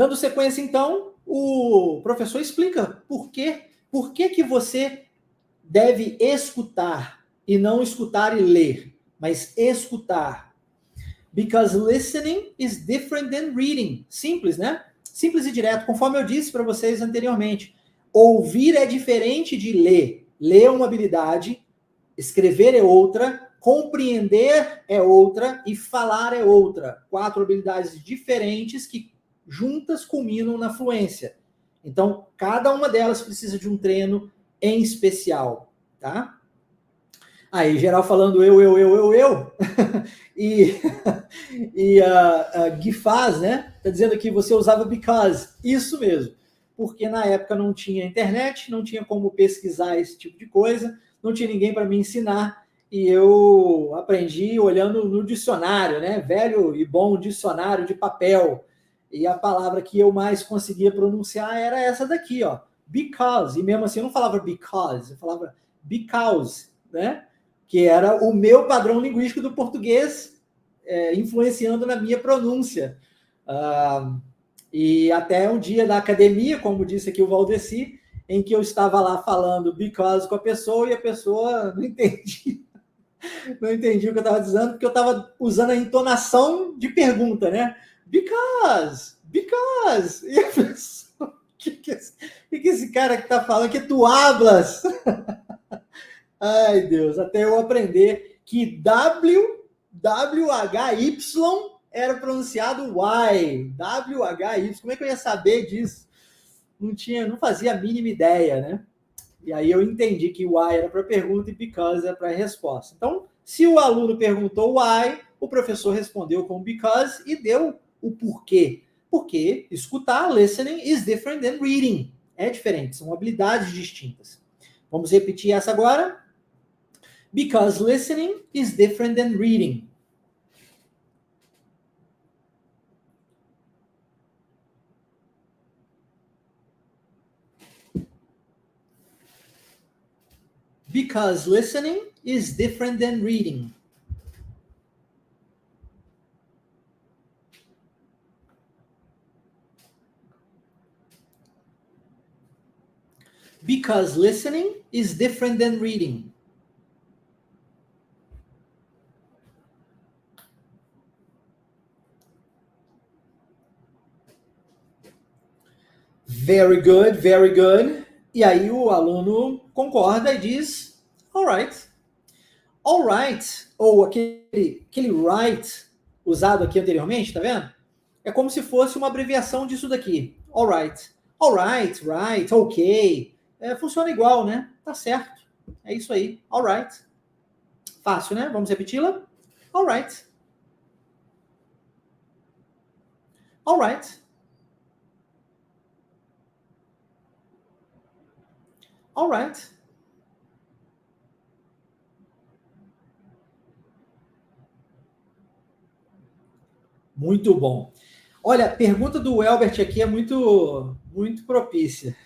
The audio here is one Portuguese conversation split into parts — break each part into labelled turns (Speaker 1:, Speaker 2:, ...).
Speaker 1: Dando sequência, então, o professor explica por que você deve escutar e não escutar e ler, mas escutar. Because listening is different than reading. Simples, né? Simples e direto, conforme eu disse para vocês anteriormente. Ouvir é diferente de ler. Ler é uma habilidade, escrever é outra, compreender é outra e falar é outra. 4 habilidades diferentes que juntas culminam na fluência. Então, cada uma delas precisa de um treino em especial, tá? Aí, geral falando eu. e Gifaz, né? Tá dizendo que você usava because. Isso mesmo. Porque na época não tinha internet, não tinha como pesquisar esse tipo de coisa, não tinha ninguém para me ensinar. E eu aprendi olhando no dicionário, né? Velho e bom dicionário de papel. E a palavra que eu mais conseguia pronunciar era essa daqui, ó. Because. E mesmo assim eu não falava because, eu falava because, né? Que era o meu padrão linguístico do português, influenciando na minha pronúncia. E até um dia da academia, como disse aqui o Valdeci, em que eu estava lá falando because com a pessoa e a pessoa não entendia. Não entendia o que eu estava dizendo, porque eu estava usando a entonação de pergunta, né? Because. E a pessoa, o que esse cara que está falando? Que tu hablas? Ai, Deus, até eu aprender que WHY era pronunciado Y. WHY, como é que eu ia saber disso? Não fazia a mínima ideia, né? E aí eu entendi que Y era para pergunta e because era para resposta. Então, se o aluno perguntou why, o professor respondeu com because e deu o porquê. Porque escutar, listening, is different than reading. É diferente, são habilidades distintas. Vamos repetir essa agora? Because listening is different than reading. Because listening is different than reading. Because listening is different than reading. Very good, very good. E aí o aluno concorda e diz, alright. Alright, ou aquele right usado aqui anteriormente, tá vendo? É como se fosse uma abreviação disso daqui. Alright. Alright, right, ok. Funciona igual, né? Tá certo. É isso aí. Alright. Fácil, né? Vamos repeti-la? Alright. Alright. Alright. Muito bom. Olha, a pergunta do Elbert aqui é muito propícia.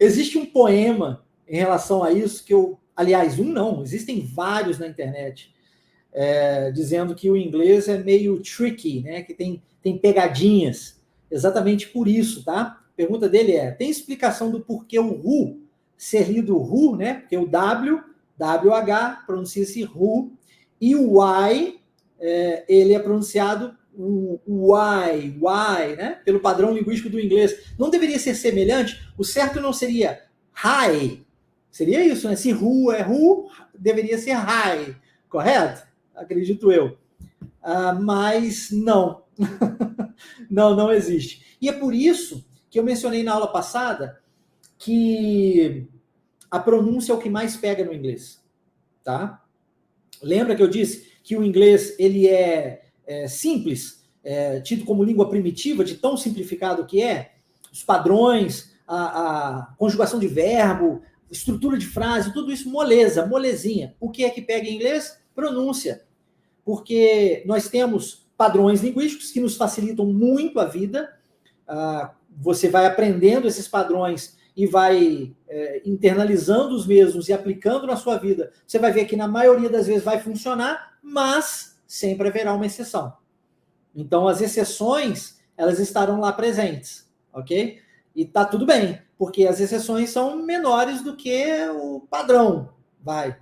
Speaker 1: Existe um poema em relação a isso que aliás, existem vários na internet, dizendo que o inglês é meio tricky, né? Que tem pegadinhas. Exatamente por isso, tá? A pergunta dele tem explicação do porquê o who ser lido who, né? Porque o WH, pronuncia-se who, e o Y, ele é pronunciado o Y, né? Pelo padrão linguístico do inglês. Não deveria ser semelhante? O certo não seria high. Seria isso, né? Se who é who, deveria ser high. Correto? Acredito eu. Mas não. não existe. E é por isso que eu mencionei na aula passada que a pronúncia é o que mais pega no inglês. Tá? Lembra que eu disse que o inglês ele é simples, tido como língua primitiva, de tão simplificado que é? Os padrões, a conjugação de verbo, estrutura de frase, tudo isso molezinha. O que é que pega em inglês? Pronúncia. Porque nós temos padrões linguísticos que nos facilitam muito a vida. Você vai aprendendo esses padrões e vai internalizando os mesmos e aplicando na sua vida. Você vai ver que na maioria das vezes vai funcionar, mas sempre haverá uma exceção. Então, as exceções elas estarão lá presentes, ok? E tá tudo bem, porque as exceções são menores do que o padrão, vai,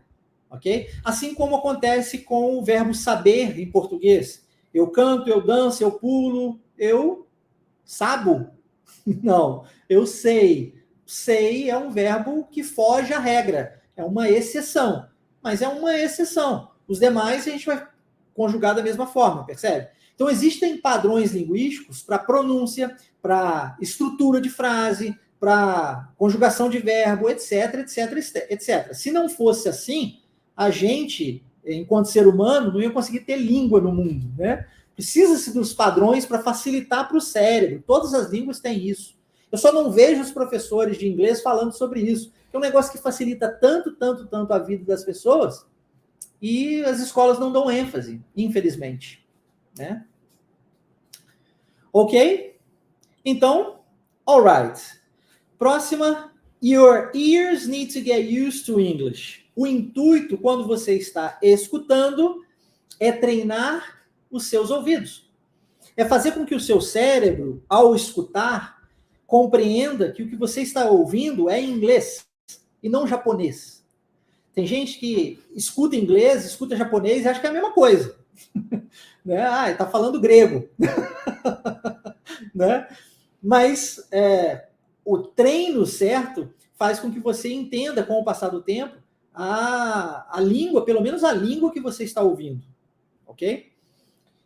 Speaker 1: ok? Assim como acontece com o verbo saber em português. Eu canto, eu danço, eu pulo, eu sabo. Não, eu sei. Sei é um verbo que foge à regra, é uma exceção, mas é uma exceção. Os demais a gente vai conjugar da mesma forma, percebe? Então existem padrões linguísticos para pronúncia, para estrutura de frase, para conjugação de verbo, etc, etc, etc. Se não fosse assim, a gente, enquanto ser humano, não ia conseguir ter língua no mundo, né? Precisa-se dos padrões para facilitar para o cérebro. Todas as línguas têm isso. Eu só não vejo os professores de inglês falando sobre isso. É um negócio que facilita tanto, tanto, tanto a vida das pessoas e as escolas não dão ênfase, infelizmente. Né? Ok? Então, alright. Próxima. Your ears need to get used to English. O intuito, quando você está escutando, é treinar os seus ouvidos. É fazer com que o seu cérebro, ao escutar, compreenda que o que você está ouvindo é inglês e não japonês. Tem gente que escuta inglês, escuta japonês e acha que é a mesma coisa. Né? Ah, está falando grego. Né? Mas o treino certo faz com que você entenda, com o passar do tempo, a língua, pelo menos a língua que você está ouvindo. Ok?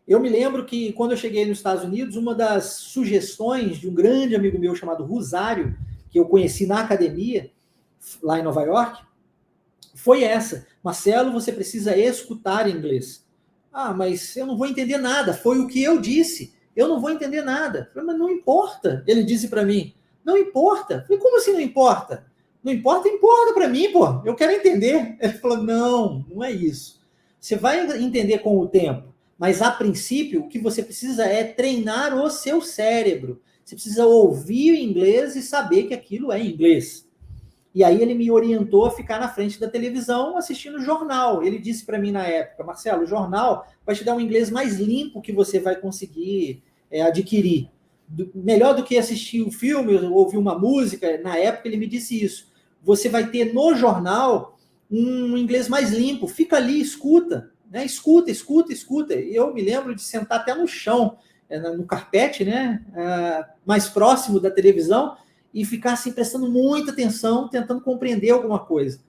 Speaker 1: Eu me lembro que quando eu cheguei nos Estados Unidos, uma das sugestões de um grande amigo meu chamado Rosário, que eu conheci na academia, lá em Nova York, foi essa. Marcelo, você precisa escutar inglês. Ah, mas eu não vou entender nada. Foi o que eu disse. Eu não vou entender nada. Falei, mas não importa. Ele disse para mim, não importa. Falei, como assim não importa? Não importa, importa para mim, pô. Eu quero entender. Ele falou, não, não é isso. Você vai entender com o tempo. Mas, a princípio, o que você precisa é treinar o seu cérebro. Você precisa ouvir o inglês e saber que aquilo é inglês. E aí ele me orientou a ficar na frente da televisão assistindo jornal. Ele disse para mim na época, Marcelo, o jornal vai te dar um inglês mais limpo que você vai conseguir adquirir. Melhor do que assistir um filme, ouvir uma música. Na época ele me disse isso. Você vai ter no jornal um inglês mais limpo. Fica ali, escuta. Né? Escuta, escuta, escuta. E eu me lembro de sentar até no chão, no carpete, né? Mais próximo da televisão, e ficar assim prestando muita atenção, tentando compreender alguma coisa.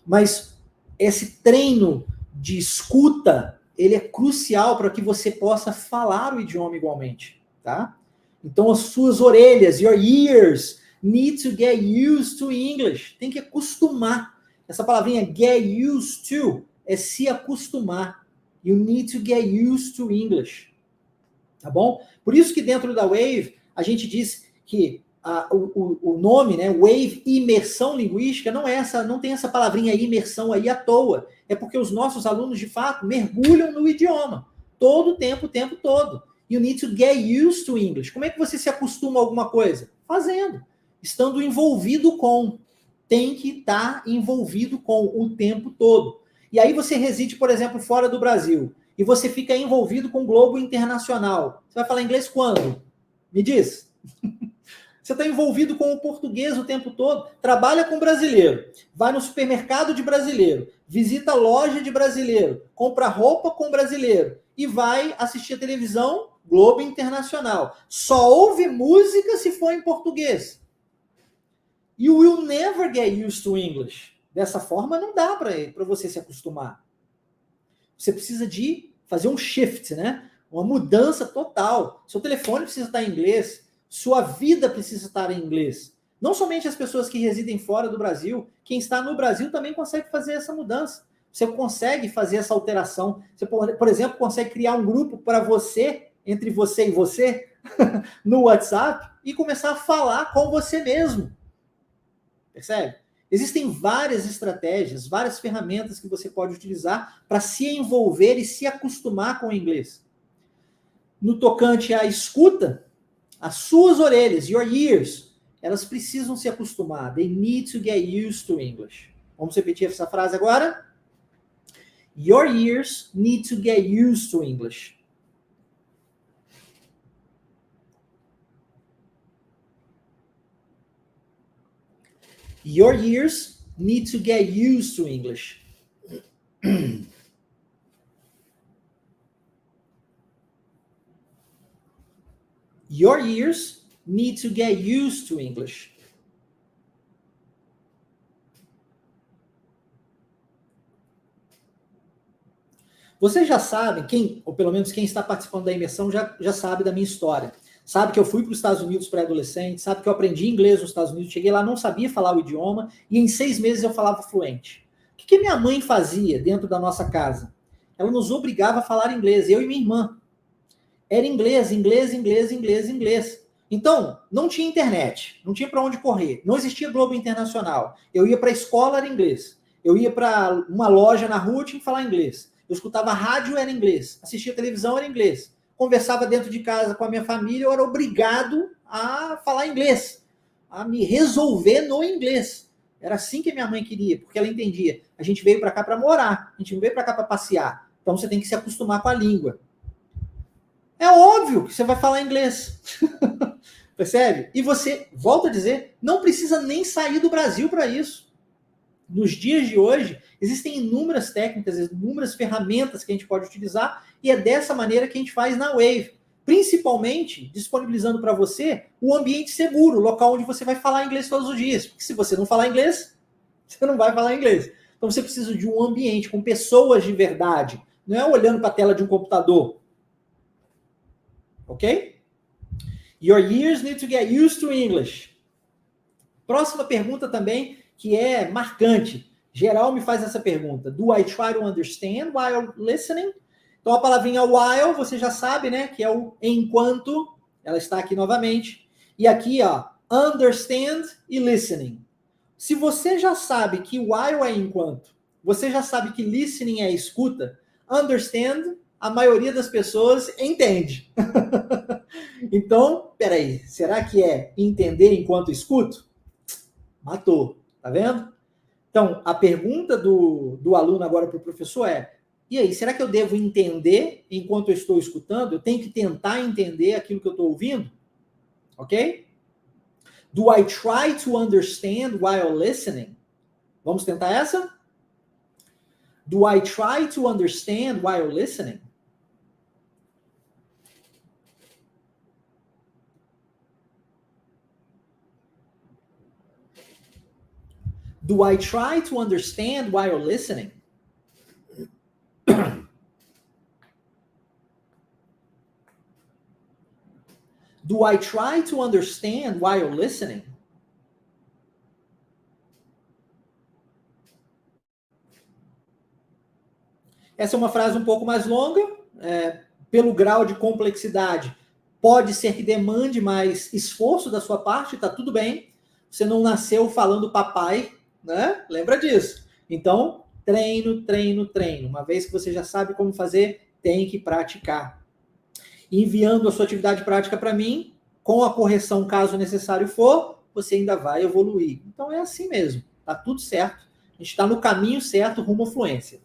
Speaker 1: Mas esse treino de escuta, ele é crucial para que você possa falar o idioma igualmente, tá? Então as suas orelhas, your ears, need to get used to English. Tem que acostumar. Essa palavrinha get used to é se acostumar. You need to get used to English. Tá bom? Por isso que dentro da Wave, a gente diz que o nome, né, Wave Imersão Linguística, não tem essa palavrinha imersão aí à toa. É porque os nossos alunos, de fato, mergulham no idioma. Todo o tempo todo. You need to get used to English. Como é que você se acostuma a alguma coisa? Fazendo. Estando envolvido com. Tem que estar envolvido com o tempo todo. E aí você reside, por exemplo, fora do Brasil. E você fica envolvido com o globo internacional. Você vai falar inglês quando? Me diz. Você está envolvido com o português o tempo todo, trabalha com brasileiro, vai no supermercado de brasileiro, visita loja de brasileiro, compra roupa com brasileiro e vai assistir a televisão Globo Internacional. Só ouve música se for em português. You will never get used to English. Dessa forma não dá para você se acostumar. Você precisa de fazer um shift, né? Uma mudança total. Seu telefone precisa estar em inglês. Sua vida precisa estar em inglês. Não somente as pessoas que residem fora do Brasil, quem está no Brasil também consegue fazer essa mudança. Você consegue fazer essa alteração. Você, por exemplo, consegue criar um grupo para você, entre você e você, no WhatsApp, e começar a falar com você mesmo. Percebe? Existem várias estratégias, várias ferramentas que você pode utilizar para se envolver e se acostumar com o inglês. No tocante à escuta, as suas orelhas, your ears, elas precisam se acostumar. They need to get used to English. Vamos repetir essa frase agora? Your ears need to get used to English. Your ears need to get used to English. Your ears need to get used to English. Vocês já sabem, ou pelo menos quem está participando da imersão já sabe da minha história. Sabe que eu fui para os Estados Unidos pré-adolescente, sabe que eu aprendi inglês nos Estados Unidos, cheguei lá, não sabia falar o idioma, e em 6 meses eu falava fluente. O que minha mãe fazia dentro da nossa casa? Ela nos obrigava a falar inglês, eu e minha irmã. Era inglês, inglês, inglês, inglês, inglês. Então, não tinha internet, não tinha para onde correr, não existia Globo Internacional. Eu ia para a escola, era inglês. Eu ia para uma loja na rua, tinha que falar inglês. Eu escutava rádio, era inglês. Assistia televisão, era inglês. Conversava dentro de casa com a minha família, eu era obrigado a falar inglês, a me resolver no inglês. Era assim que minha mãe queria, porque ela entendia. A gente veio para cá para morar, a gente não veio para cá para passear. Então você tem que se acostumar com a língua. É óbvio que você vai falar inglês. Percebe? E você, volto a dizer, não precisa nem sair do Brasil para isso. Nos dias de hoje, existem inúmeras técnicas, inúmeras ferramentas que a gente pode utilizar, e é dessa maneira que a gente faz na Wave. Principalmente disponibilizando para você o ambiente seguro, o local onde você vai falar inglês todos os dias. Porque se você não falar inglês, você não vai falar inglês. Então você precisa de um ambiente com pessoas de verdade. Não é olhando para a tela de um computador. Ok? Your ears need to get used to English. Próxima pergunta também, que é marcante. Geral me faz essa pergunta. Do I try to understand while listening? Então a palavrinha while, você já sabe, né? Que é o enquanto. Ela está aqui novamente. E aqui, ó, understand e listening. Se você já sabe que while é enquanto, você já sabe que listening é escuta, understand, a maioria das pessoas entende. Então, peraí, será que é entender enquanto escuto? Matou, tá vendo? Então, a pergunta do aluno agora para o professor é: e aí, será que eu devo entender enquanto eu estou escutando? Eu tenho que tentar entender aquilo que eu estou ouvindo? Ok? Do I try to understand while listening? Vamos tentar essa? Do I try to understand while listening? Do I try to understand while listening? Do I try to understand while listening? Essa é uma frase um pouco mais longa, pelo grau de complexidade. Pode ser que demande mais esforço da sua parte, tá tudo bem. Você não nasceu falando papai, né? Lembra disso. Então, treino, treino, treino. Uma vez que você já sabe como fazer, tem que praticar. Enviando a sua atividade prática para mim, com a correção, caso necessário for, você ainda vai evoluir. Então é assim mesmo, tá tudo certo. A gente está no caminho certo rumo à fluência.